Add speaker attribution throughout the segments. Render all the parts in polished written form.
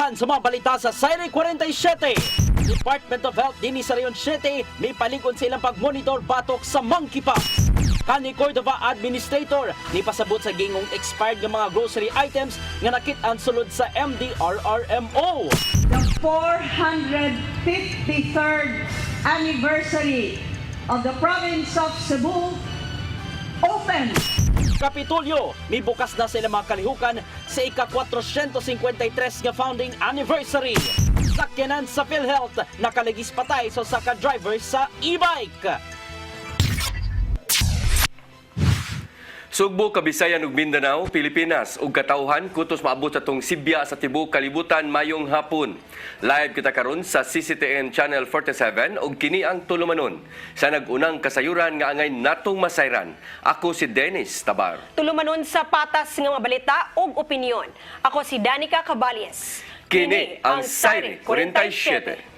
Speaker 1: Gikan sa mga balita sa Saire 47. Department of Health din sa Rayon 7 may palikod sa ilang pagmonitor batok sa monkeypox. Kani Cordova Administrator ni pasabot sa gingong expired nga mga grocery items nga nakit-an sulod sa MDRRMO.
Speaker 2: The 453rd anniversary of the province of Cebu open.
Speaker 1: Kapitolyo, may bukas na sa ilang mga kalihukan sa ika-453 nga founding anniversary. Sakyanan sa PhilHealth, nakaligis patay sa saka driver sa e-bike.
Speaker 3: Sugbo, Kabisayan ug Mindanao, Pilipinas ug katawhan kutos maabot sa tong Sibya sa tibuok kalibutan mayong hapon. Live kita karon sa CCTN Channel 47 ug kini ang tulumanon sa nagunang kasayuran nga angay natong masayran. Ako si Dennis Tabar.
Speaker 4: Tulumanon sa patas nga mga balita ug opinyon. Ako si Danica Caballes.
Speaker 3: Kini ang Saire 47.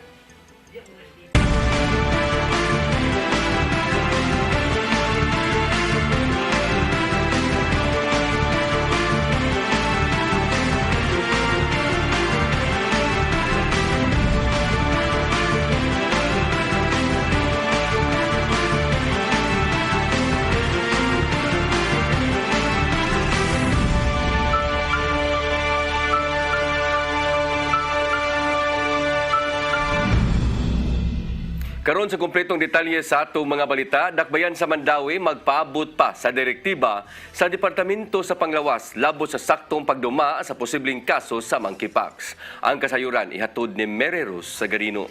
Speaker 3: Karon sa kumpletong detalye sa atong mga balita, dakbayan sa Mandawi magpaabot pa sa direktiba sa Departamento sa Panglawas labot sa saktong pagduma sa posibleng kaso sa monkeypox. Ang kasayuran ihatod ni Mary Rose Sagarino.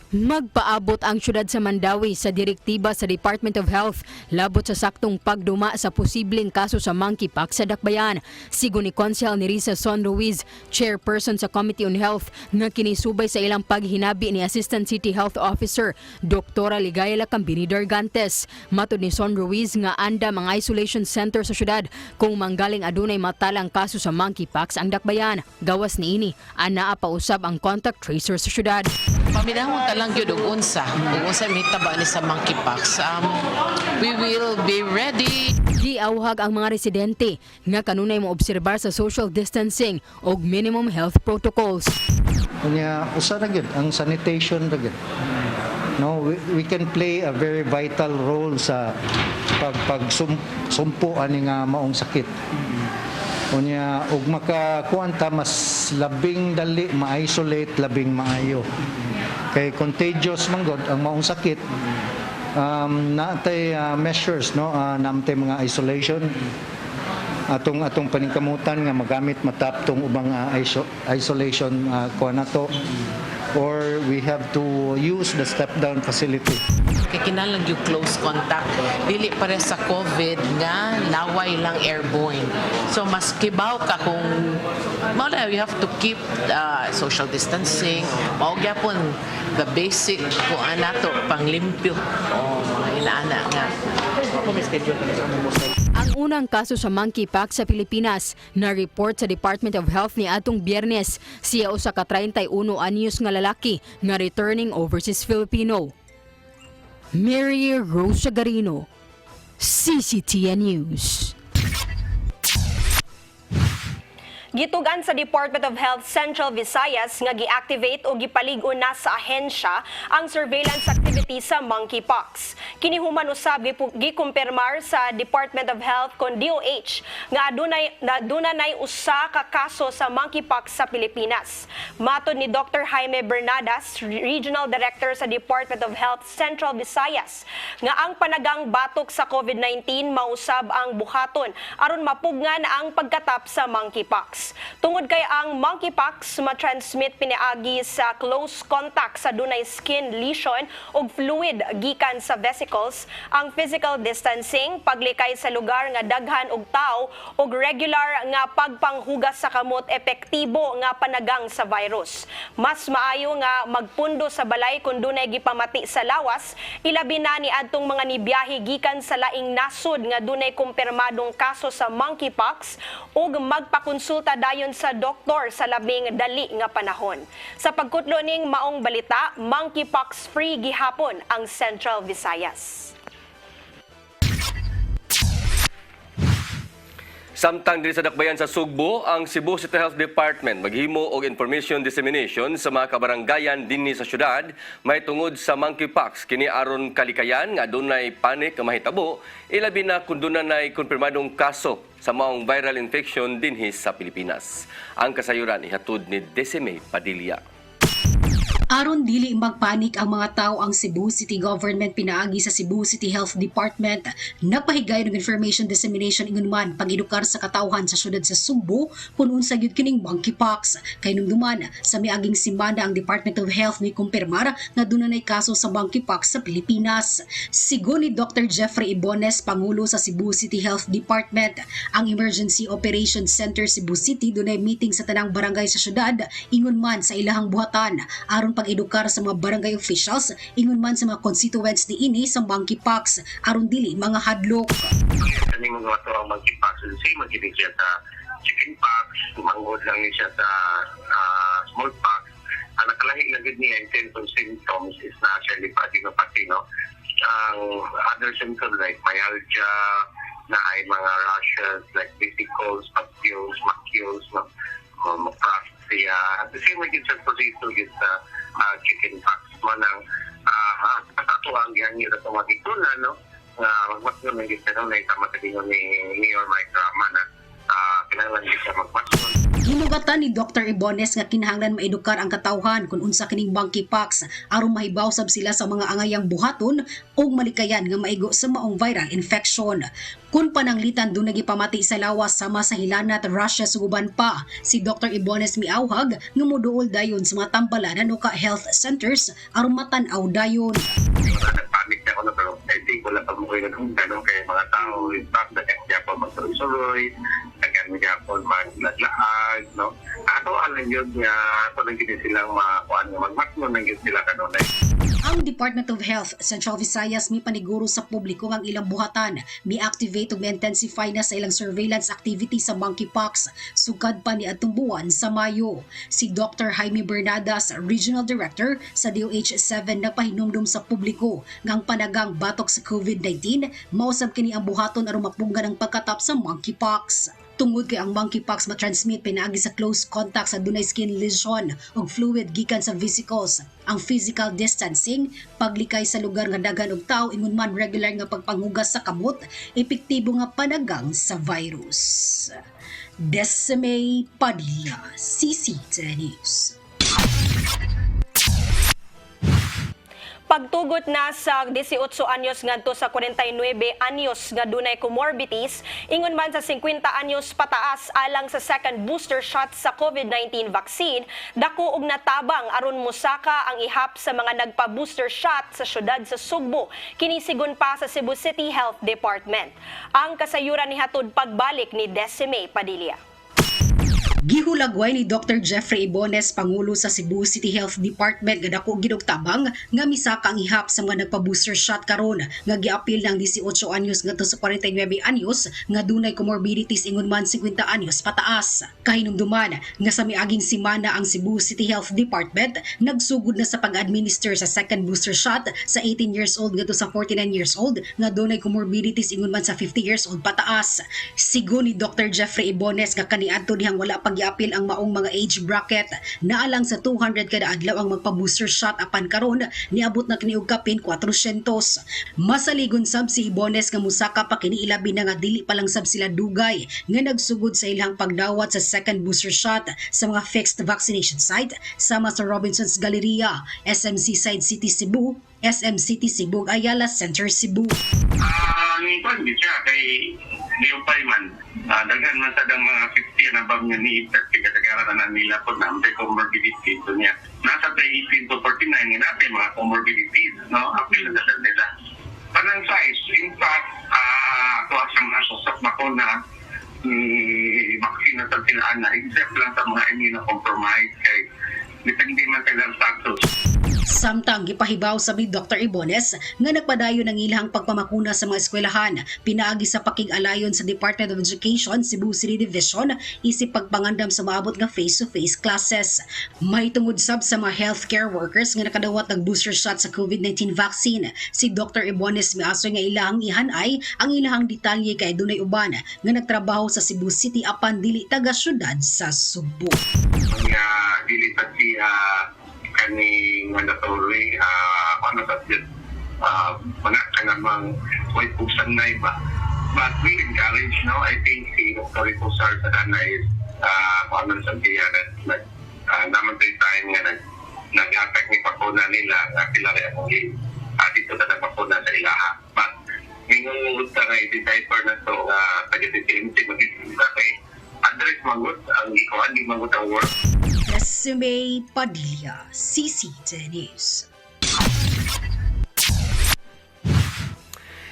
Speaker 5: Magpaabot ang syudad sa Mandawi sa direktiba sa Department of Health labot sa saktong pagduma sa posibleng kaso sa monkeypox sa Dakbayan. Sigon ni Konsehal Nerissa Son Ruiz, chairperson sa Committee on Health, nga kinisubay sa ilang paghinabi ni Assistant City Health Officer Dr. Ligaya Lacambini Dargantes. Matod ni Son Ruiz nga anda mga isolation center sa syudad kung manggaling adunay matalang kaso sa monkeypox ang Dakbayan. Gawas niini, anaa pa usab ang contact tracer sa syudad.
Speaker 6: Paminahon ka lang yun og unsa mitaba ni sa monkeypox. We will be ready.
Speaker 5: Giawhag ang mga residente nga kanunay mo obserbar sa social distancing og minimum health protocols.
Speaker 7: Unya usa ra gyud ang sanitation ra gyud. No, we can play a very vital role sa pagsumpo ani nga maong sakit. Unya ug makakuan ta mas labing dali ma-isolate labing maayo. Kay contagious manggod ang maong sakit. Naatay measures no, naatay mga isolation. Atong paningkamutan nga magamit mataptong ubang isolation kuan nato, or we have to use the step down facility.
Speaker 6: Kay kinahanglan yung close contact. Dili pare sa COVID nga laway lang airborne. So mas kibaw ka kung you have to keep social distancing. Mao gyapon the basic kuan nato panglimpyo o mga inaana nga.
Speaker 5: Ang unang kaso sa monkeypox sa Pilipinas na report sa Department of Health ni atong Biyernes, siya usa ka 31 anyos nga lalaki nga returning overseas Filipino. Mary Rose Sagarino, CCTN News.
Speaker 4: Gitugan sa Department of Health Central Visayas nga gi-activate o gipalig-on na sa ahensya ang surveillance activity sa monkeypox. Kini human usab gikumpirmar sa Department of Health kon DOH nga adunay usa ka kaso sa monkeypox sa Pilipinas. Matod ni Dr. Jaime Bernadas, Regional Director sa Department of Health Central Visayas, nga ang panagang batok sa COVID-19 mausab ang buhaton aron mapugnan ang pagkatap sa monkeypox. Tungod kay ang monkeypox matransmit piniagi sa close contact sa dunay skin lesion ug fluid gikan sa vesicles, ang physical distancing, paglikay sa lugar nga daghan og tawo ug regular nga pagpanghugas sa kamot epektibo nga panagang sa virus. Mas maayo nga magpundo sa balay kung dunay gipamati sa lawas, ilabi na ni adtong mga nibiyahe gikan sa laing nasod nga dunay kumpirmadong kaso sa monkeypox ug magpakonsulta dayon sa doktor sa labing dali nga panahon. Sa pagkutlo ning maong balita, monkeypox-free gihapon ang Central Visayas.
Speaker 3: Samtang diri sa dakbayan sa Sugbo, ang Cebu City Health Department maghimo og information dissemination sa mga kabaranggayan dinhi sa syudad may tungod sa monkeypox kini aron kalikayan nga dunay panik nga mahitabo ilabi na kun dunay konfirmadong kaso sa maong viral infection dinhi sa Pilipinas. Ang kasayuran ihatod ni Desime Padilla.
Speaker 8: Aron dili magpanik ang mga tao, ang Cebu City Government pinaagi sa Cebu City Health Department nagpahigay ng information dissemination ingon man pag-edukar sa katawhan sa syudad sa Sugbo kung unsa gyud kining monkeypox. Kay nungduman sa miaging semana ang Department of Health ni kumpirmar nga dunay kaso sa monkeypox sa Pilipinas. Sigon ni Dr. Jeffrey Ibones, pangulo sa Cebu City Health Department, ang Emergency Operations Center Cebu City dunay meeting sa tanang barangay sa syudad ingon man sa ilahang buhatan aron pag-edukar sa mga barangay officials ingon man sa mga constituents niini sa monkeypox aron dili mga hadlok.
Speaker 9: Kani mga ato ang monkeypox, say maginig siya sa chickenpox, manghod lang niya siya sa smallpox. Ang nakalahi na gid niya yung symptoms is na actually pati no. Ang other symptoms like myalgia, na ay mga rashes like vesicles, papules, macules, praxia. The same way sa posito is chickenpox man ang ato ang giangin sa magitunan no nga magmatno ng gitano na itamatagin ni Mayor Mike Rama na kailangan din siya magmatno.
Speaker 8: Hinugatan ni Dr. Ibones nga kinahanglan maedukar ang katawhan kung unsa kining monkeypox aron mahibaw sab sila sa mga angayang buhaton ug malikayan nga maigo sa maong viral infection. Kung pananglitan doon nagipamati sa lawas sama sa hilanat, Russia, suguban pa, si Dr. Ibones miauhag nga moduol dayon sa mga tambalanan o ka-health centers aron matanaw dayon.
Speaker 9: Nagpanik na ako na pero I think wala pa mo kayo ng ganun kaya mga tao in fact nagkakaya po magsuloy-suloy, nagkakaya po maglaag, no? Ato alam yun nga ito nang gini silang makuhaan nga magmatno nang gini sila kanunay.
Speaker 8: Ang Department of Health Central Visayas mi paniguro sa publiko ang ilang buhatan, mi-activate ug mi-intensify na sa ilang surveillance activity sa monkeypox sugad pa ni adtong buwan sa Mayo. Si Dr. Jaime Bernadas, Regional Director sa DOH-7 nagpahinumdum sa publiko ngang panagang batok sa COVID-19 mausab kini ang buhaton aron mapunggan ang pagkatap sa monkeypox. Tungod kay ang monkeypox matransmit pinaagi sa close contact sa dunay skin lesion ug fluid gikan sa vesicles. Ang physical distancing, paglikay sa lugar nga daghan og tawo ingon man regular nga pagpanghugas sa kamot, epektibo nga panagang sa virus. Desime Padilla, CCTV News.
Speaker 4: Pagtugot na sa 18 anyos ngadto sa 49 anyos nga dunay comorbidities, ingon man sa 50 anyos pataas alang sa second booster shot sa COVID-19 vaccine, dako og natabang aron mosaka ang ihap sa mga nagpa-booster shot sa syudad sa Sugbo, kini sigon pa sa Cebu City Health Department. Ang kasayuran nihatod pagbalik ni Desime Padilla.
Speaker 8: Gihulagway ni Dr. Jeffrey Ibones, pangulo sa Cebu City Health Department, nga dako ginugtabang nga misaka ang ihap sa mga nagpa-booster shot karon nga giapil ng 18 anyos ngadto sa 49 anyos nga dunay comorbidities ingon man 50 anyos pataas. Kahinumduman nga sa miaging semana ang Cebu City Health Department nagsugod na sa pag-administer sa second booster shot sa 18 years old ngadto sa 49 years old nga dunay comorbidities ingon man sa 50 years old pataas. Sigon ni Dr. Jeffrey Ibones nga kaniadto dihang wala pag-iapil ang maong mga age bracket na alang sa 200 kada adlaw ang magpa-booster shot apan karon niabot na kini og kapin 400. Masaligon sab si Ibones nga musaka pa kini ilabi na nga dili pa lang sab sila dugay nga nagsugod sa ilang pagdawat sa second booster shot sa mga fixed vaccination site sama sa Robinsons Galleria, SMC Side City Cebu, SM City Cebu, Ayala Center Cebu.
Speaker 9: Ang hindi siya kay Leopay man. Daghan man sa mga 50 na bang nga ni kagagaran na nila po na may comorbidities niya. Nasa 18 to 49 nga natin mga comorbidities, no? Apil na sa nila. Panang size, in fact, ito asang nasusap na ko na vaccine sa tilaan na except lang sa mga immunocompromised kay depende man sa ilang status.
Speaker 8: Samtang gipahibaw sa Dr. Ibones nga nagpadayon ng ilahang pagpamakuna sa mga eskwelahan, pinaagi sa pakig-alayon sa Department of Education Cebu City Division isip pagpangandam sa maabot nga face-to-face classes. May tungod sab sa mga healthcare workers nga nakadawat ng booster shot sa COVID-19 vaccine. Si Dr. Ibones miasoy nga ilahang ihanay ang ilahang detalye kay dunay uban nga nagtrabaho sa Cebu City apan dili taga syudad sa Subo.
Speaker 9: Nga dili sa siya kani mandatory ano sa siya mga kanamang may pusan na iba. But we encourage, no? I think si Dr. Pusar sa dana is ano sa siya naman tayo nga nag-affect ni pakuna nila na pilari ang dito na nagpakuna sa ilaha. But ngayong sa nga i-decipher na ito taga-titimti mag-isip kay address magot ang ikuan, di magot ang work.
Speaker 8: Resume Padilla, CCTV News.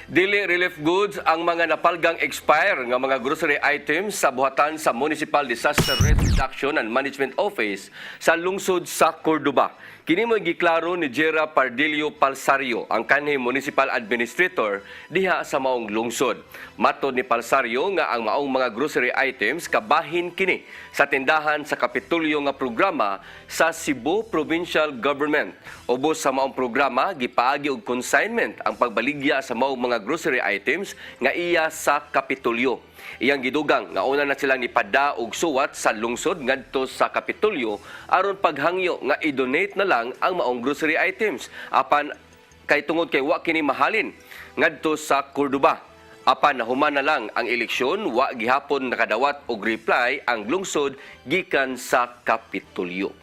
Speaker 3: Dili relief goods ang mga napalgang expire nga mga grocery items sa buhatan sa Municipal Disaster Risk Reduction and Management Office sa lungsod sa Cordoba. Kini mo giklaro ni Jera Pardillo Palsario, ang kanhi Municipal Administrator diha sa maong lungsod. Matod ni Palsario nga ang maong mga grocery items kabahin kini sa tindahan sa Kapitulyo nga programa sa Cebu Provincial Government. Ubos sa maong programa, gipaagi og consignment ang pagbaligya sa maong mga grocery items nga iya sa Kapitulyo. Iyang gidugang nga una na silang ipada og suwat sa lungsod ngadto sa Kapitulyo aron paghangyo nga i-donate na lang ang maong grocery items apan kay tungod kay wa kini mahalin ngadto sa Cordoba. Apan nahuman na lang ang eleksyon, wa gihapon nakadawat og reply ang lungsod gikan sa Kapitulyo.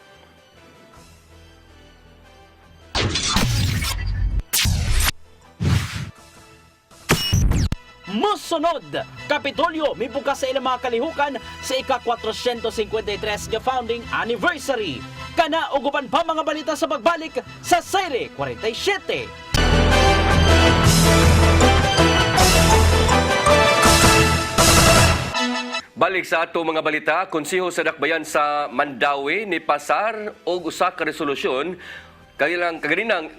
Speaker 1: Musunod, Kapitolyo mibukas sa ilang mga kalihukan sa ika-453 nga founding anniversary. Kana uguban pa mga balita sa pagbalik sa Serie 47.
Speaker 3: Balik sa ato mga balita, konseho sa dakbayan sa Mandawi ni pasar og usa ka resolusyon kaganinang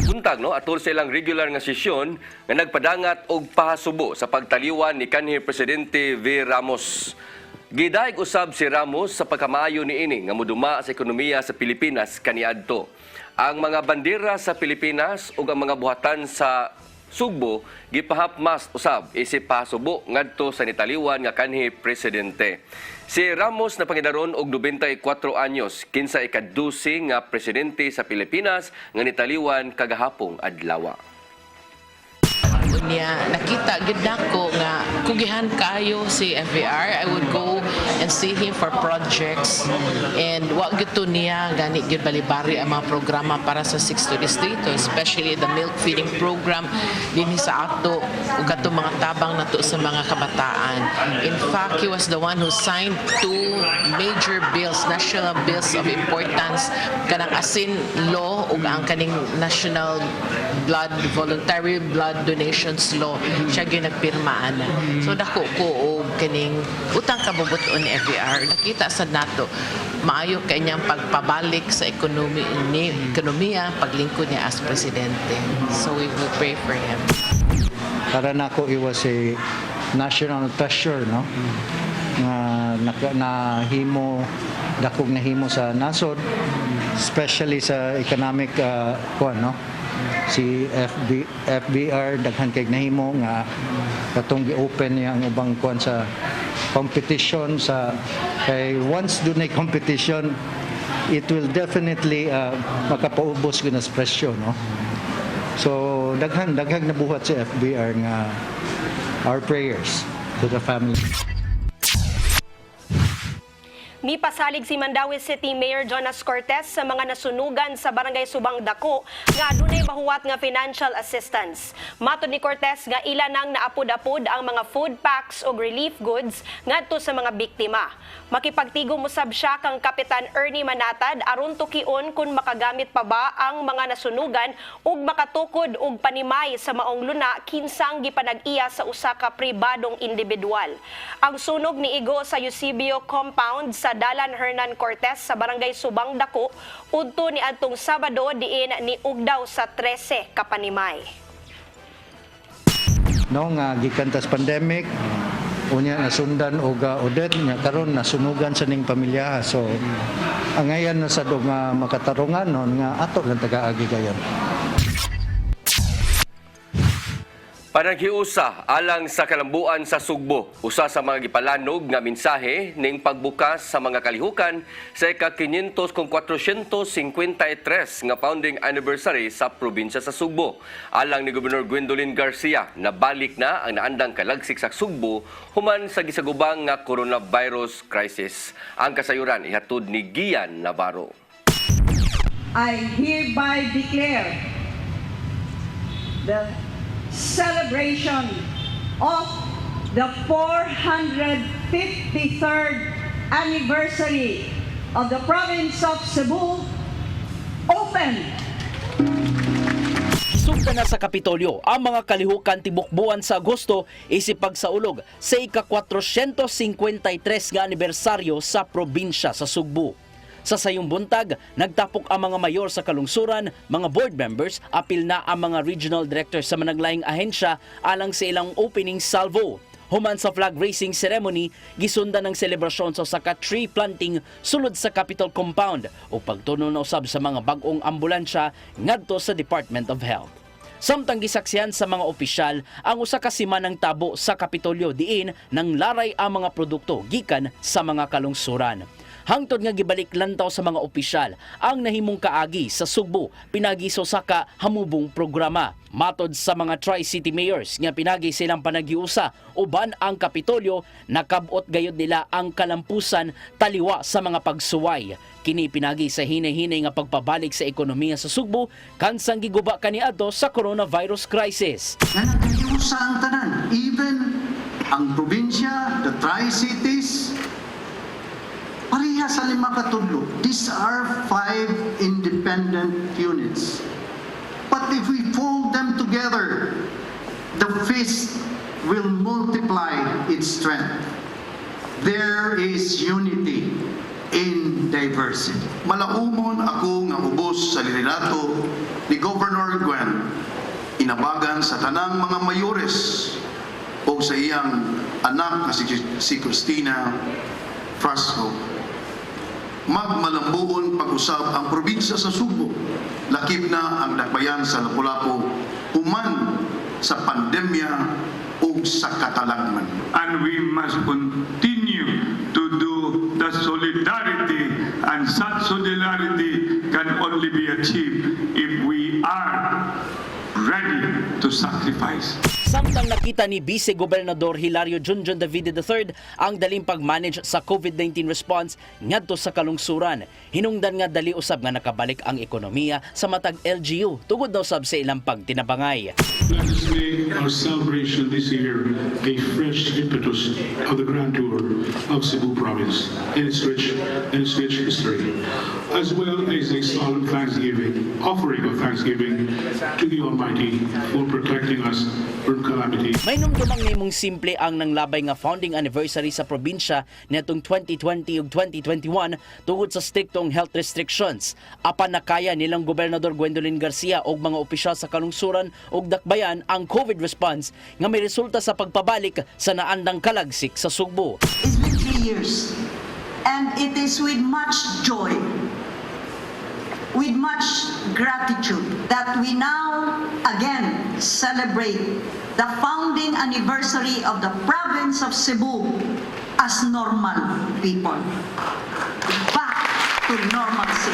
Speaker 3: buntag no atol sa ilang regular nga sesyon nga nagpadangat og pahasubo sa pagtaliwan ni kanhi Presidente V. Ramos. Gidayeg usab si Ramos sa pagkamaayo niini nga moduma sa ekonomiya sa Pilipinas kaniadto. Ang mga bandera sa Pilipinas ug ang mga buhatan sa Sugbo gipahapmas usab isip pahasubo ngadto sa nitaliwan nga kanhi Presidente. Si Ramos na pangidaron og 94 anyos, kinsa ika-12 nga presidente sa Pilipinas nga nitaliwan kagahapong adlaw.
Speaker 6: Niya nakita gid nako nga kugihan kayo si FVR. I would go and see him for projects and wa gito niya gani gid balibari ang mga programa para sa 60 distrito, especially the milk feeding program dinhi sa ato ug ato mga tabang nato sa mga kabataan. In fact, he was the one who signed two major bills, national bills of importance, kanang asin law ug ang kaning national voluntary blood donations law siya ginagpirmaan. So dako ko og kaning utang kabubuton ni FVR. Nakita sa nato maayo kanyang pagpabalik sa ekonomiya paglingkod niya as presidente. So we will pray for him.
Speaker 7: Para nako it was a national treasure, no? Nahimo dakog nahimo sa nasod, especially sa economic no? Si FBR daghan kay nahimo nga katong gi-open niya ang ubang kuan sa competition sa kay once dunay competition it will definitely makapaubos gyud sa presyo, no? So daghang nabuhat si FBR nga our prayers to the family.
Speaker 4: Mipasalig si Mandawi City Mayor Jonas Cortez sa mga nasunugan sa Barangay Subang Dako nga adunay mahuwat nga financial assistance. Matod ni Cortez nga ila nang naapod-apod ang mga food packs o relief goods ngadto sa mga biktima. Makipagtigom usab siya kang Kapitan Ernie Manatad aron tukion kung makagamit pa ba ang mga nasunugan ug makatukod og panimay sa maong luna kinsang gipanag-iya sa usa ka pribadong individual. Ang sunog ni Igo sa Eusebio compound sa sa Dalan Hernan Cortez sa Barangay Subang Dako udto ni adtong Sabado diin ni ugdaw sa 13 ka Panimay.
Speaker 7: No nga gikan tas pandemic, unya nasundan og audit nya karon nasunugan sa ning pamilya. So angayan na sa dog nga makatarungan non nga ato lang taga-agi gayon.
Speaker 3: Panaghiusa alang sa kalambuan sa Sugbo, usa sa mga gipalanog nga mensahe ning pagbukas sa mga kalihukan sa ika-500 kung 453 nga founding anniversary sa probinsya sa Sugbo. Alang ni Gobernador Gwendolyn Garcia, nabalik na ang naandang kalagsik sa Sugbo human sa gisagubang nga coronavirus crisis. Ang kasayuran ihatod ni Gian Navarro.
Speaker 2: I hereby declare the celebration of the 453rd anniversary of the province of Cebu open.
Speaker 1: Sugda na sa Kapitolyo ang mga kalihukan tibok buwan sa Agosto isip pagsaulog sa ika-453 nga anibersaryo sa probinsya sa Sugbo. Sa sayong buntag, nagtapok ang mga mayor sa kalungsuran, mga board members, apil na ang mga regional directors sa managlaing ahensya alang sa ilang opening salvo. Human sa flag raising ceremony, gisundan ng selebrasyon sa saka tree planting sulod sa Capitol Compound o pagtuno na usab sa mga bagong ambulansya ngadto sa Department of Health. Samtang gisaksihan sa mga opisyal ang usa ka simanang tabo sa Kapitolyo diin nang laray ang mga produkto gikan sa mga kalungsuran. Hangtod nga gibalik lantaw sa mga opisyal ang nahimong kaagi sa Sugbo pinagiso sa ka hamubong programa. Matod sa mga Tri-City Mayors nga pinagi silang panagiusa uban ang Kapitolyo, nakabot gayud nila ang kalampusan taliwa sa mga pagsuway. Kini pinagi sa hinay-hinay nga pagpabalik sa ekonomiya sa Sugbo kansang giguba kaniadto sa coronavirus crisis.
Speaker 10: Na nagkayusa ang tanan, even ang probinsya, the Tri-Cities, pareha sa 5 katudlo. These are 5 independent units. But if we fold them together, the fist will multiply its strength. There is unity in diversity.
Speaker 11: Malaumon ako nga ubos sa liderato ni Governor Gwen, inabagan sa tanang mga mayores o sa iyang anak na si Cristina Frasco. Magmalambuon pag-usab ang probinsya sa Sugbo. Lakip na ang dakbayan sa Lapu-Lapu human sa pandemya o sa katalagman.
Speaker 12: And we must continue to do the solidarity, and such solidarity can only be achieved if we are ready to sacrifice.
Speaker 1: Samtang nakita ni Vice Gobernador Hilario Junjun Davide III ang daling pag-manage sa COVID-19 response ngadto sa kalungsuran, hinungdan nga dali usab nga nakabalik ang ekonomiya sa matag LGU tugod daw sab sa ilang pagtinabangay.
Speaker 12: Let us make our celebration this year a fresh impetus of the grand tour of Cebu province and its rich history, as well as a solemn thanksgiving, offering of thanksgiving to the Almighty for protecting us from calamity.
Speaker 1: May numdumang nimong simple ang nanglabay nga founding anniversary sa probinsya netong 2020 ug 2021 tungod sa striktong health restrictions. Apan nakaya nilang Gobernador Gwendolyn Garcia ug mga opisyal sa kalungsuran ug dakbayan ang COVID response nga may resulta sa pagpabalik sa naandang kalagsik sa Sugbo.
Speaker 13: It's been 3 years and it is with much joy, with much gratitude that we now again celebrate the founding anniversary of the province of Cebu as normal people. Back to normalcy.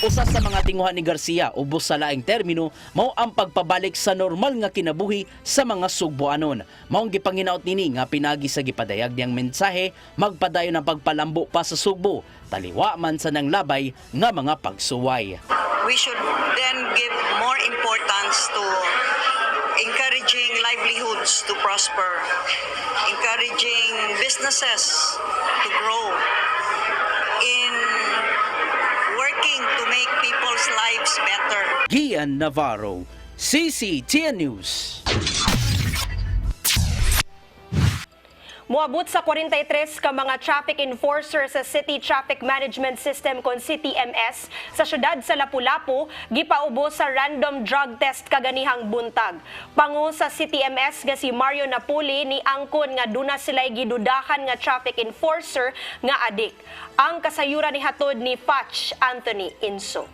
Speaker 1: Usa sa mga tinguhan ni Garcia ubos sa laing termino mao ang pagpabalik sa normal nga kinabuhi sa mga Sugboanon. Maong gipanginaot nini nga pinagi sa gipadayag niyang mensahe magpadayon ang pagpalambo pa sa Sugbo taliwa man sa nanglabay nga mga pagsuway.
Speaker 14: We should then give more importance to encouraging livelihoods to prosper, encouraging businesses to grow, in working to make people's lives better.
Speaker 1: Gian Navarro, CCTN News.
Speaker 4: Moabot sa 43 ka mga traffic enforcer sa City Traffic Management System kon CTMS sa syudad sa Lapu-Lapu gipaubo sa random drug test kaganihang buntag. Pangu sa CTMS nga si Mario Napoli ni angkon nga duna sila'y gidudahan nga traffic enforcer nga adik. Ang kasayuran ni hatod ni Patch Anthony Inso.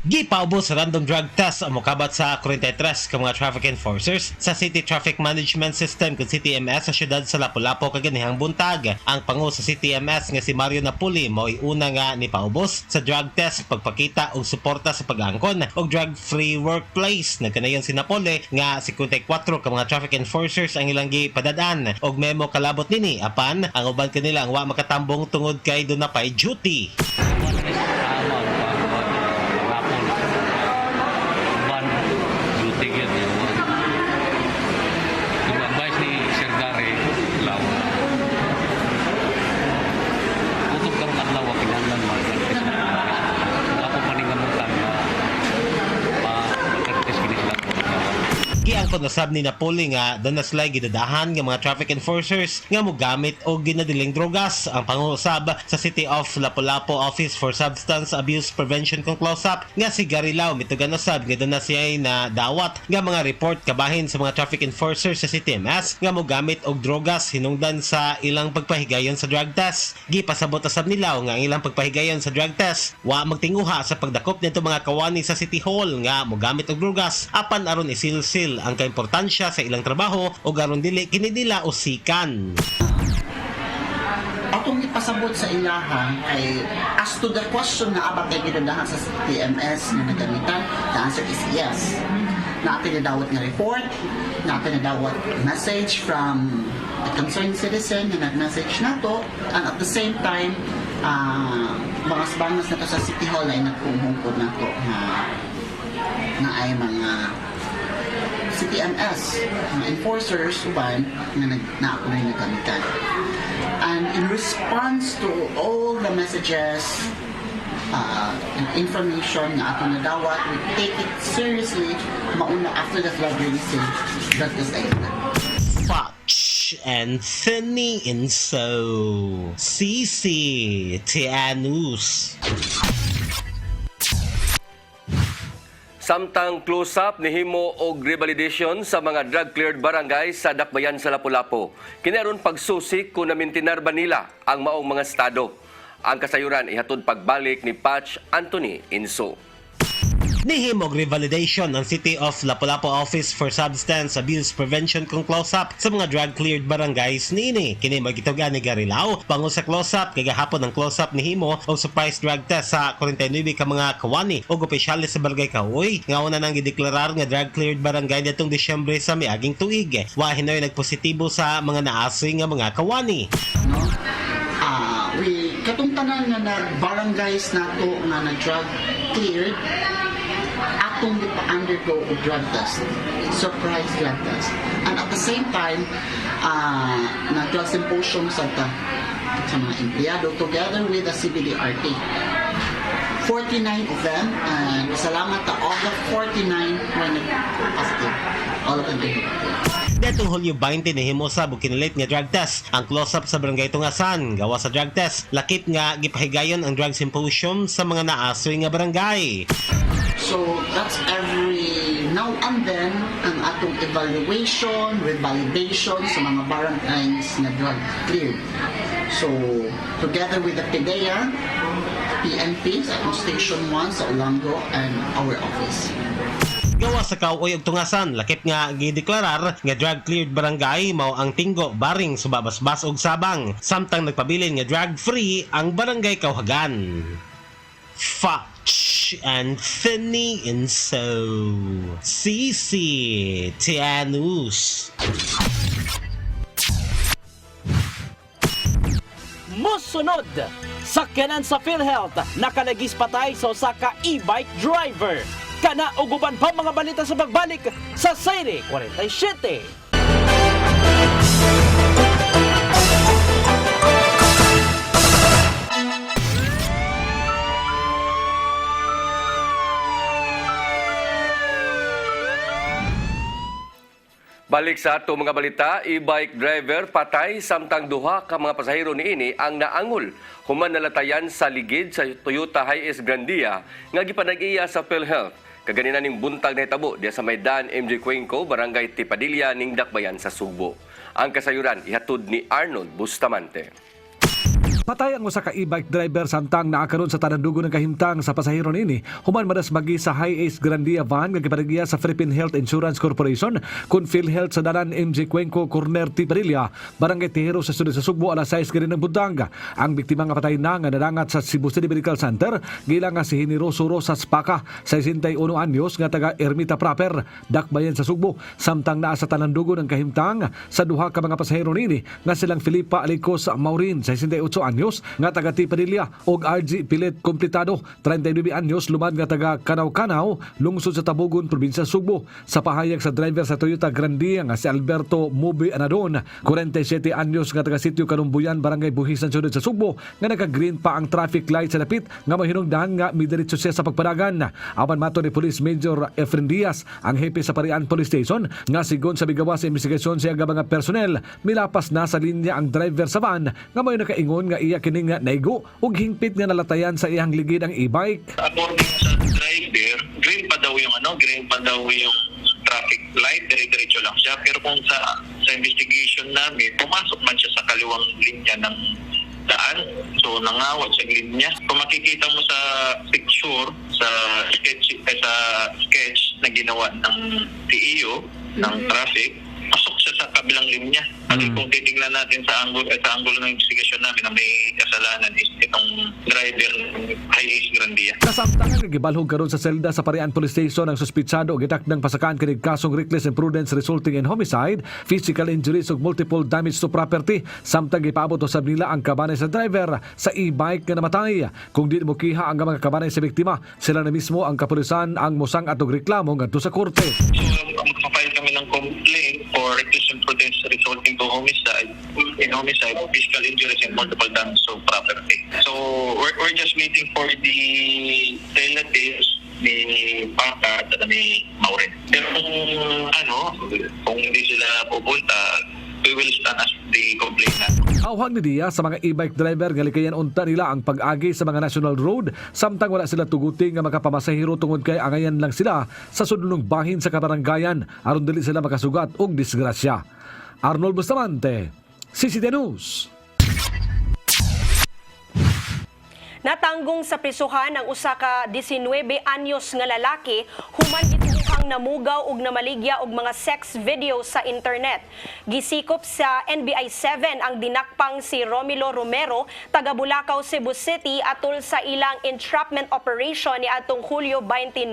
Speaker 15: Gipaubo sa random drug test ang mokabat sa 43 ka mga traffic enforcers sa City Traffic Management System kung CTMS sa syudad sa Lapu-Lapu kaganihang buntag. Ang pangu sa CTMS nga si Mario Napoli mo'y una nga ni paubos sa drug test pagpakita og suporta sa pag-angkon og drug-free workplace. Nagkanayon si Napoli nga 54 ka mga traffic enforcers ang ilang gipadadaan og memo kalabot nini apan ang uban kanila ang wa makatambong tungod kay dunapay duty. Giangkon nasab ni Napoli nga doon na sila gidadahan nga mga traffic enforcers nga mogamit og ginadiling drogas. Ang pangusab sa City of Lapu-Lapu Office for Substance Abuse Prevention kung close-up nga si Garilao mitugan nasab nga doon na siya na dawat nga mga report kabahin sa mga traffic enforcers sa CTMS nga mogamit og drogas hinungdan sa ilang pagpahigayon sa drug test. Gipasabot asab nilaw nga ang ilang pagpahigayon sa drug test wa magtinguha sa pagdakop nito mga kawani sa City Hall nga mogamit og drogas apan aron isilsil ang kaimportansya sa ilang trabaho o garon dili kinidila usikan.
Speaker 16: Atong ipasabot sa ilaha ay as to the question na abat kay gidudahan sa TMS na nagamitan, the answer is yes. Natin na dawat nga report, natin na dawat message from a concerned citizen na nag-message na to, and at the same time mga sbangas na to sa City Hall ay nagpumungkod na to na ay mga CTMS, mga enforcers, uban, na ako na nagamitan. And in response to all the messages and information na ato nadawat, we take it seriously mauna after the flood release that is ayun.
Speaker 15: Patch Anthony Inso, CC Tianus.
Speaker 3: Samtang close-up ni himo og revalidation sa mga drug-cleared barangay sa Dakbayan sa Lapu-Lapu. Kinaron pagsusik kung namintinar ba nila ang maong mga estado. Ang kasayuran ihatod pagbalik ni Patch Anthony Inso.
Speaker 15: Nihimog revalidation ng City of Lapu-Lapu Office for Substance Abuse Prevention kung close-up sa mga drug-cleared barangays niini. Kini magitugan ni Garilao, pangu sa close-up, kagahapon ng close-up ni Himo o surprise drug test sa 49 ka mga kawani o opisyalis sa Barangay Kahoy. Nga una nang gideklarar nga drug-cleared barangay nitong Disyembre sa miaging tuig. Wahinoy nagpositibo sa mga naasoy nga mga kawani.
Speaker 16: We katungtanan nga nag-barangays nato nga na-drug cleared, atong ipa-undergo o drug test, surprise drug test. And at the same time, na-drug symposium sa mga empleyado together with the CBDRT. 49 of them, and salamat ta all the 49 were positive. All of them
Speaker 15: Detong Hulyo 20 ni himo sa bukinalit nga drug test ang close-up sa Barangay Tungasan. Gawa sa drug test, lakip nga gipahigayon ang drug symposium sa mga naasoy nga barangay.
Speaker 16: So that's every now and then ang atong evaluation with validation sa mga barangays na drug cleared. So together with the PDEA, PNP sa Station 1 sa Olango and our office.
Speaker 15: Gawa sa Kauoy ug Tungasan, lakip nga gideklarar nga drug-cleared barangay mao ang Tinggo, Baring, Subabasbas ug Sabang. Samtang nagpabilin nga drug-free ang Barangay Kauhagan. Patch Anthony Inso, CC Tianus.
Speaker 1: Musunod, sakyanan sa PhilHealth nakalagis patay sa usa ka e-bike driver. Kana og uban pa mga balita sa pagbalik sa Sayre 47.
Speaker 3: Balik sa ato mga balita, e-bike driver patay samtang duha ka mga pasahero niini ang naangol human nalatayan sa ligid sa Toyota Hiace Grandia nga gipanag-iya sa PhilHealth. Kaganina ning buntag na hitabo diya sa Maydan MJ Cuenco, Barangay Tipadilla ning Dakbayan sa Sugbo. Ang kasayuran ihatod ni Arnold Bustamante.
Speaker 17: Patay ang usa ka e-bike driver samtang naakaron sa tanandugo ng kahimtang sa pasahero nini human madas magi sa Hiace Grandia van nga gipanag-iya sa Philippine Health Insurance Corporation kun PhilHealth sa dalan MJ Cuenco, Corner Tipadilla, Barangay Tejero sa Sudod sa Sugbo alas 6 ng buntag. Ang biktima nga patay na nga nadangat sa Cebu City Medical Center gila nga si Generoso Rosas Paca, 61 anyos nga taga Ermita Proper, Dakbayan sa Sugbo, samtang naa sa tanandugo ng kahimtang sa duha ka mga pasahero nini nga silang Filipa Alicos Maurin, 68 anyos nga taga Tipadilla og RG Pilet Kompletado, 39 anyos lumad nga taga Kanaw-Kanaw, lungsod sa Tabugon, probinsya Sugbo. Sa pahayag sa driver sa Toyota Grandia nga si Alberto Mubi Anadon, 47 anyos nga taga Sitio Kanumbuyan, Barangay Buhisan, Sudod sa Sugbo, nga naka-green pa ang traffic light sa dapit nga mahinungdan nga midiretso siya sa pagpanagan. Apan mato ni Police Major Efren Diaz, ang hepe sa Parian Police Station, nga sigon sa bigawas sa investigasyon siya nga mga personnel milapas na sa linya ang driver sa van nga may nakaingon nga iya kini nga naigo ug hingpit nga nalatayan sa iyang ligid ang e-bike.
Speaker 18: According sa driver, green pa daw yung traffic light, dire-diretso lang siya. Pero kung sa investigation namin, pumasok man siya sa kaliwang linya ng daan. So nangawat sa linya. Kung makikita mo sa picture, sa sketch na ginawa ng TEO ng traffic, pasok siya sa kabilang linya. Kasi kung titingnan natin sa angulo ng investigasyon namin na may kasalanan is itong driver ng Hiace Grandia.
Speaker 17: Kasamtangan nga gibalhog karon sa selda sa Parian Police Station ang suspitsado og gitakdang pasakaan kinig kasong reckless imprudence resulting in homicide, physical injuries ug multiple damage to property. Samtang gipaabot usab nila ang kabanay sa driver sa e-bike nga namatay. Kung di mo kiha ang mga kabanay sa biktima, sila na mismo ang kapulisan ang mosang atog reklamo ngadto sa korte.
Speaker 18: So magpapile kami ng complaint for reckless imprudence resulting to homicide, physical injuries and multiple damage to property. So we're just waiting for the relatives ni Paca at ni Maurin. Pero kung hindi sila pupunta, we will stand as the complainant.
Speaker 17: Awhag ni Dia sa mga e-bike driver nga likayan unta nila ang pag-agi sa mga national road samtang wala sila tuguting nga makapamasahiro tungod kay angayan lang sila sa sudlong bahin sa kabaranggayan aron dili sila makasugat og disgrasya. Arnold Bustamante, CCTV News.
Speaker 4: Natanggong sa prisuhan ang usa ka 19 anyos nga lalaki human gituhang namugaw og namaligya og mga sex video sa internet. Gisikop sa NBI-7 ang dinakpang si Romilo Romero, taga Bulacau, Cebu City atol sa ilang entrapment operation ni atong Hulyo 29.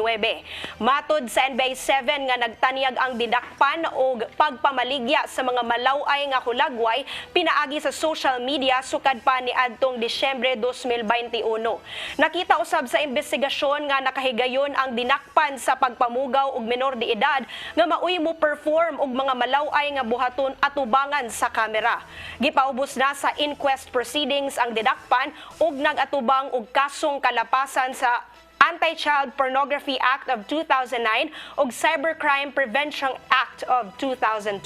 Speaker 4: Matod sa NBI-7 nga nagtanyag ang didakpan og pagpamaligya sa mga malaway nga hulagway pinaagi sa social media sukad pa ni adtong Disyembre 2021. Nakita usab sa investigasyon nga nakahigayon ang dinakpan sa pagpamugaw og menor de edad nga maoy mo perform og mga malaway nga buhaton atubangan sa kamera. Gipaubos na sa inquest proceedings ang didakpan ug nagatubang og kasong kalapasan sa Anti-Child Pornography Act of 2009 ug Cybercrime Prevention Act of 2012.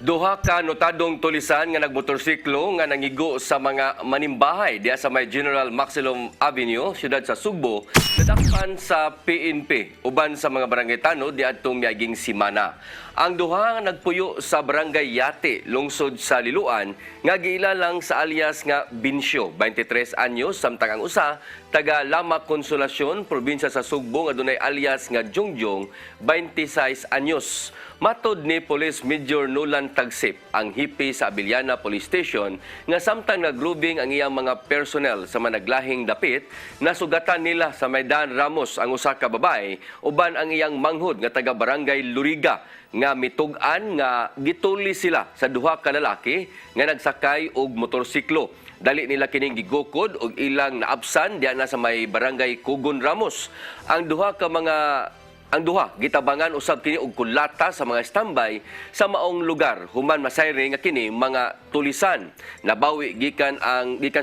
Speaker 3: Duha ka notadong tulisan nga nagmotorsiklo nga nangigo sa mga manimbahay diya sa may General Maximum Avenue, siyudad sa Sugbo, nadakpan sa PNP uban sa mga barangay tanod di adtong miaging simana. Ang duha nga nagpuyo sa barangay Yate, lungsod sa Liloan, nga giilalang sa alias nga Binsyo, 23 anyos, samtang ang usa taga Lama Konsolasyon, probinsya sa Sugbo, nga dunay alias nga Jongjong, 26 anyos. Matod ni Police Major Nolan Tagsip, ang hipi sa Abiliana Police Station, nga samtang nagrubing ang iyang mga personnel sa managlahing dapit, nasugatan nila sa Maydan Ramos ang usa ka babae, uban ang iyang manghod nga taga Barangay Luriga, nga mitug-an nga gituli sila sa duha ka lalaki nga nagsakay og motorsiklo. Dali nila kining gigukod og ilang naabsan diya na sa may Barangay Kugon Ramos. Ang duha ka mga Ang duha gitabangan usab kini og kulata sa mga standby sa maong lugar human masayre nga kini mga tulisan. Nabawi gikan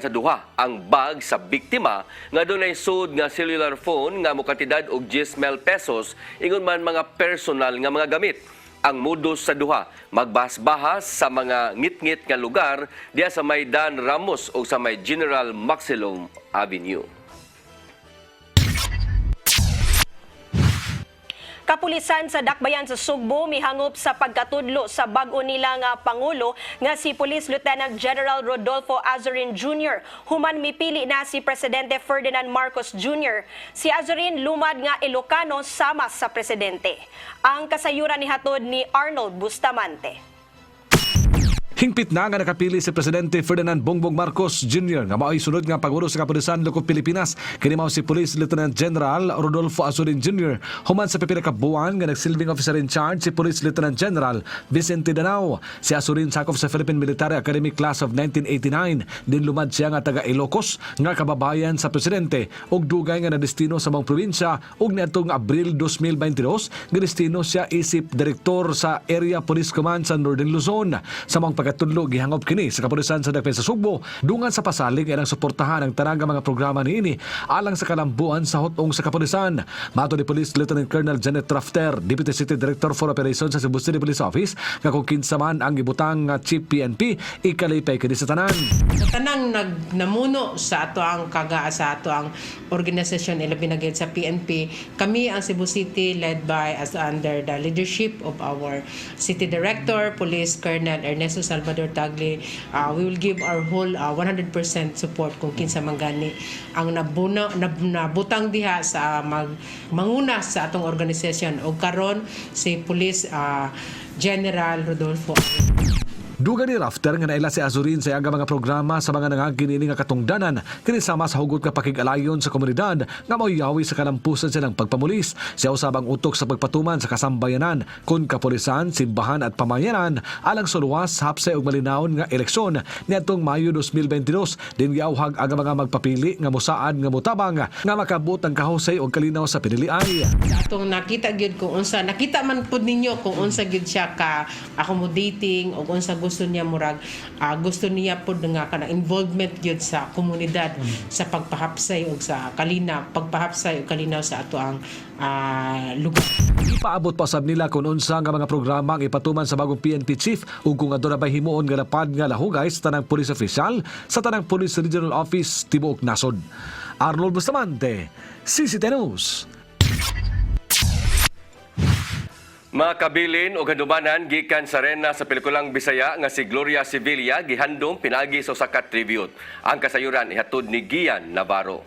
Speaker 3: sa duha ang bag sa biktima nga dunay sud nga cellular phone nga mokantidad og 10,000 pesos ingon man mga personal nga mga gamit. Ang modus sa duha magbahas-bahas sa mga ngit-ngit nga lugar diya sa may Dan Ramos o sa may General Maxilom Avenue.
Speaker 4: Kapulisan sa Dakbayan sa Sugbo mihangop sa pagkatudlo sa bag-o nila nga Pangulo nga si Police Lieutenant General Rodolfo Azorin Jr. Human mipili na si Presidente Ferdinand Marcos Jr. Si Azorin lumad nga Ilocano sama sa Presidente. Ang kasayuran ni hatod ni Arnold Bustamante.
Speaker 17: Hingpit na nga nakapili si Presidente Ferdinand Bongbong Marcos Jr. nga mao'y sunod nga Pangulo sa Kapulisan Lukop Pilipinas. Kini mao si Police Lieutenant General Rodolfo Azorin Jr. Human sa pipila ka buwan nga nagsilbing officer in charge si Police Lieutenant General Vicente Danao. Si Azorin sakop sa Philippine Military Academy Class of 1989. Din lumad siya nga taga Ilocos nga kababayan sa Presidente ug dugay nga nadestino sa mga probinsya ug niadtong Abril 2022 nga destino siya isip direktor sa Area Police Command sa Northern Luzon. Sa mga pagkatudlo gihangop kini sa Kapulisan sa Dakbayan sa Sugbo dungan sa pasalig ay ang suportahan ang tanang mga programa niini alang sa kalambuan sa hotong sa Kapulisan. Mato ni Police Lieutenant Colonel Janet Rafter, Deputy City Director for Operations sa Cebu City Police Office, nga kung kinsa man ang gibutang Chief PNP ikalipay kini sa tanan.
Speaker 6: Tanang namuno sa ato ang sa ato ang organisasyon ilabinagid sa PNP, kami ang Cebu City led by as under the leadership of our City Director Police Colonel Ernesto Salvador Tagle. We will give our whole 100% support kung kinsa man gani ang nabutang diha sa manguna sa atong organisasyon o karon si Police General Rodolfo.
Speaker 17: Duga ni Rafter nga naila si Azorin sa mga programa sa mga nangagkinini nga katungdanan kini sama sa hugot nga pakig-alayon sa komunidad nga mayawi sa kalampusan silang pagpamulis. Siya usabang utok sa pagpatuman sa kasambayanan kun kapulisan, simbahan at pamayanan alang suluwas hapsay og malinawon nga eleksyon niadtong Mayo 2022 din giawhag ang mga magpapili nga mosaad nga motabang nga makabut ang kahusay og kalinaw sa piniliay.
Speaker 6: Atong nakita gyud kung unsa nakita man pud ninyo kung unsa gyud siya ka accommodating o unsa gusto niya murag gusto niya pod nga kanang involvement gyud sa komunidad sa pagpahapsay og sa pagpahapsay og kalinaw sa ato ang lugar.
Speaker 17: Ipaabot pa sab nila kung unsa nga mga programa ang ipatuman sa bagong PNP chief ug kung aduna bay himuon nga lapad nga lahugay sa tanang police official sa tanang Police Regional Office tibuok nasod. Arnold Bustamante, CCTV News.
Speaker 3: Makabilin o gandumanan gikan sa rena sa pelikulang Bisaya nga si Gloria Sevilla gihandom pinagi sa usa ka tribute. Ang kasayuran ihatod ni Gian Navarro.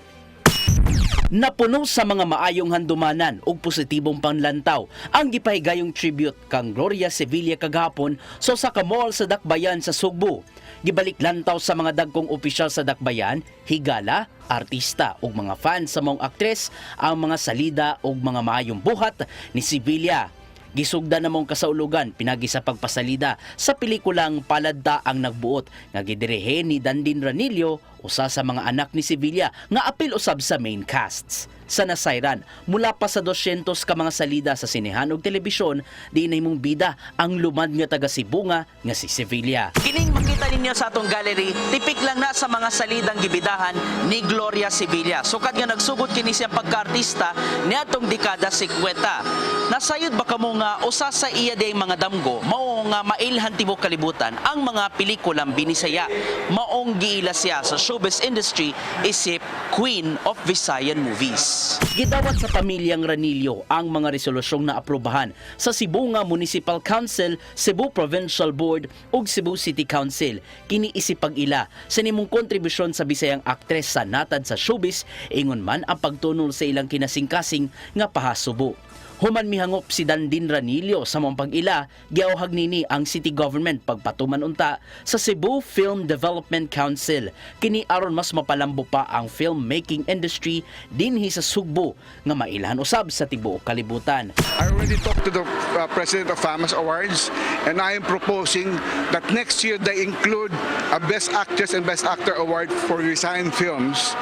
Speaker 1: Napuno sa mga maayong handumanan ug positibong panglantaw ang gipahigayong tribute kang Gloria Sevilla kagahapon sa usa ka mall sa Dakbayan sa Sugbo. Gibalik lantaw sa mga dagkong opisyal sa Dakbayan, higala, artista ug mga fans sa maong aktres ang mga salida ug mga maayong buhat ni Sevilla. Gisugda na mong kasaulugan pinagi sa pagpasalida sa pelikulang Paladta ang nagbuot nga gidirehe ni Dandin Ranillo, usa sa mga anak ni Sevilla nga apil usab sa main casts. Sa nasayran, mula pa sa 200 ka mga salida sa sinehan ug telebisyon, di na himong bida ang lumad nga taga Cebu nga si Sevilla.
Speaker 19: Kining makita ninyo sa atong gallery, tipik lang na sa mga salidang gibidahan ni Gloria Sevilla. Sukad nga nagsugod kini siya pagka-artista niadtong dekada 50. Nasayod ba kamo nga usa sa iya day mga damgo mao nga mailhan tibok kalibutan ang mga pelikulang binisaya. Maong giila siya sa showbiz industry isip Queen of Visayan movies.
Speaker 1: Gidawat sa pamilyang Ranillo ang mga resolusyong naaprubahan sa Cebu nga Municipal Council, Cebu Provincial Board ug Cebu City Council. Kini isipag ila sa nimong kontribusyon sa Bisayang aktres sa natad sa showbiz, ingon man ang pagtunol sa ilang kinasingkasing nga pahasubo. Human mihangop si Dandin Ranillo sa mong pag-ila, giawhag nini ang city government pagpatuman unta sa Cebu Film Development Council. Kini aron mas mapalambo pa ang filmmaking industry dinhi sa Sugbo nga mailhan usab sa tibuok kalibutan.
Speaker 20: I already talked to the President of FAMAS Awards and I am proposing that next year they include a Best Actress and Best Actor Award for Visayan films.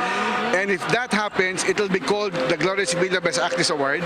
Speaker 20: And if that happens, it will be called the Gloria Sevilla Best Actress Award.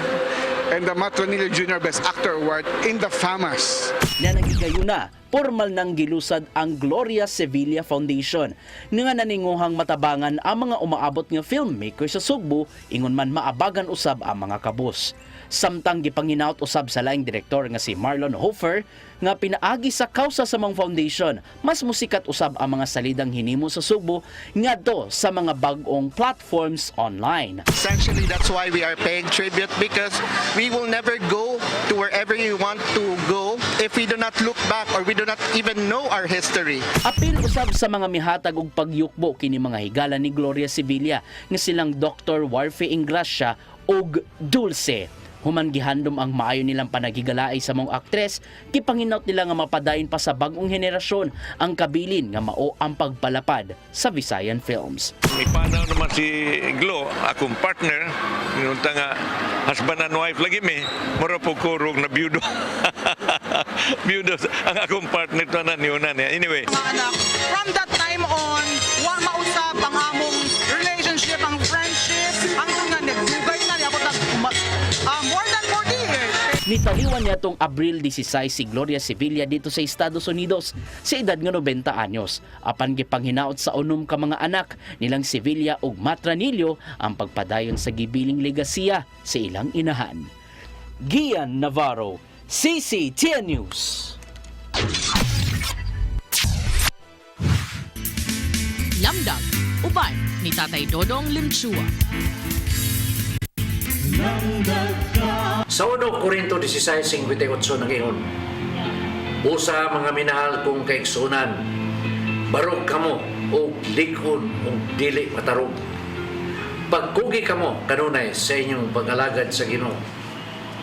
Speaker 20: And the Matranillo Jr. Best Actor Award in the FAMAS.
Speaker 1: Na nagigayuna, formal nang gilusad ang Gloria Sevilla Foundation nga naninguhang matabangan ang mga umaabot nga filmmaker sa Sugbo ingon man maabagan usab ang mga kabus. Samtang gipanginaut usab sa laing direktor nga si Marlon Hofer nga pinaagi sa kausa sa mga foundation, mas musikat usab ang mga salidang hinimo sa Sugbo ngadto sa mga bag-ong platforms online.
Speaker 21: Essentially, that's why we are paying tribute, because we will never go to wherever we want to go if we do not look back or we do not even know our history.
Speaker 1: Apil usab sa mga mihatag og pagyukbo kini mga higala ni Gloria Sevilla nga silang Dr. Warfe Ingracia og Dulce. Human gihandom ang maayo nilang panagigalaay sa mga aktres, gipanginaut nila nga mapadayon pa sa bagong henerasyon ang kabilin nga mao ang pagpalapad sa Visayan films.
Speaker 22: May panaw naman si Glo, akong partner, nunta nga husband and wife lagi mi, mura po kurog na byudo. Byudo ang akong partner to na niunan niya. Anyway.
Speaker 23: From that time on, wa mausap ang among relationship, ang friendship, ang nga nagdugay na niya more than 40 years.
Speaker 1: Nitaliwan niya tong Abril 16 si Gloria Sevilla dito sa Estados Unidos sa edad nga 90 anyos. Apan gipanghinaot sa unom ka mga anak nilang Sevilla ug Matranillo ang pagpadayon sa gibiling legasiya sa ilang inahan. Gian Navarro, CCTN News.
Speaker 24: Lamdag, uban ni Tatay Dodong Limsua.
Speaker 25: Sa 1 Korinto 16:58 nag-ingon, Busa mga minahal kong kaigsunan, barog kamo o likon o dili matarong. Pagkugi kamo kanunay sa inyong pag-alagad sa Ginoo.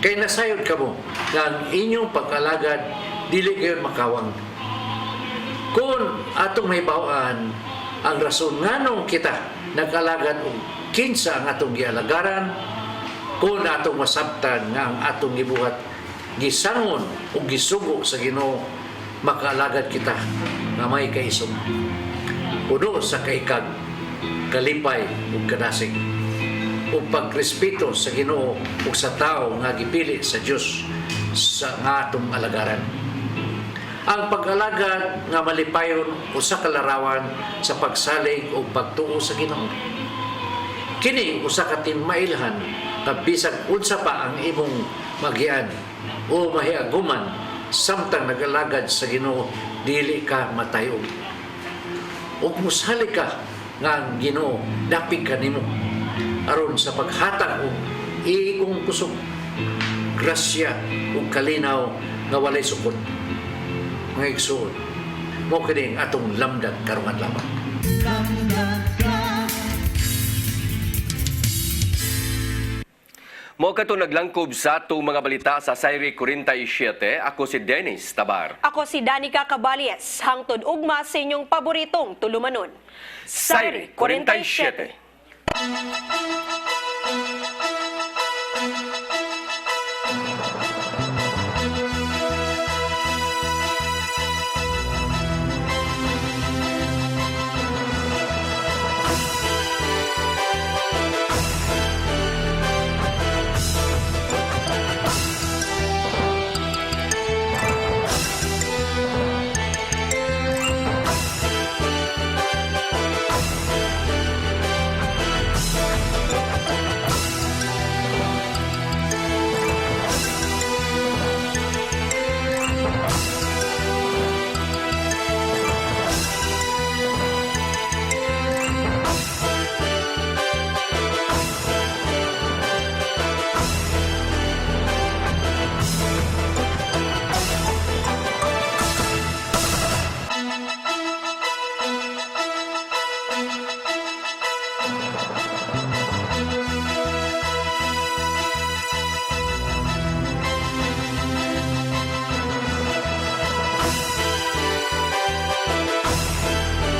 Speaker 25: Kay nasayod kamo nga ang inyong pag-alagad dili kayon makawang. Kung atong may bawaan ang rason nganong kita nag-alagad og kinsa ang atong gialagaran, kung atong masabtan nga ang atong gibuhat gisangon o gisugo sa Ginoo, makaalagad kita nga may kaisog. Puno sa kaikag, kalipay ug kanasig, ug pagrespeto sa Ginoo ug sa tao nga gipili sa Dios sa nga atong alagaran. Ang pag-alagad nga malipayon usa ka larawan sa pagsalig ug pagtuo sa Ginoo. Kini usa ka timailhan bisag unsa pa ang imong magian o mahiaguman samtang nagalagad sa Ginoo, dili ka matayog. Ug musali ka nga ang Ginoo dapig kanimo aron sa paghatag og iigong kusog, grasya ug kalinaw nga walay sukod. Mga igsoon, mo kini atong lamdag karong adlaw.
Speaker 3: Mo kato naglangkob sa atong mga balita sa Sayri 47. Ako si Dennis Tabar.
Speaker 4: Ako si Danica Cabales. Hangtod ugma sa inyong paboritong tulumanon.
Speaker 3: Sayri 47.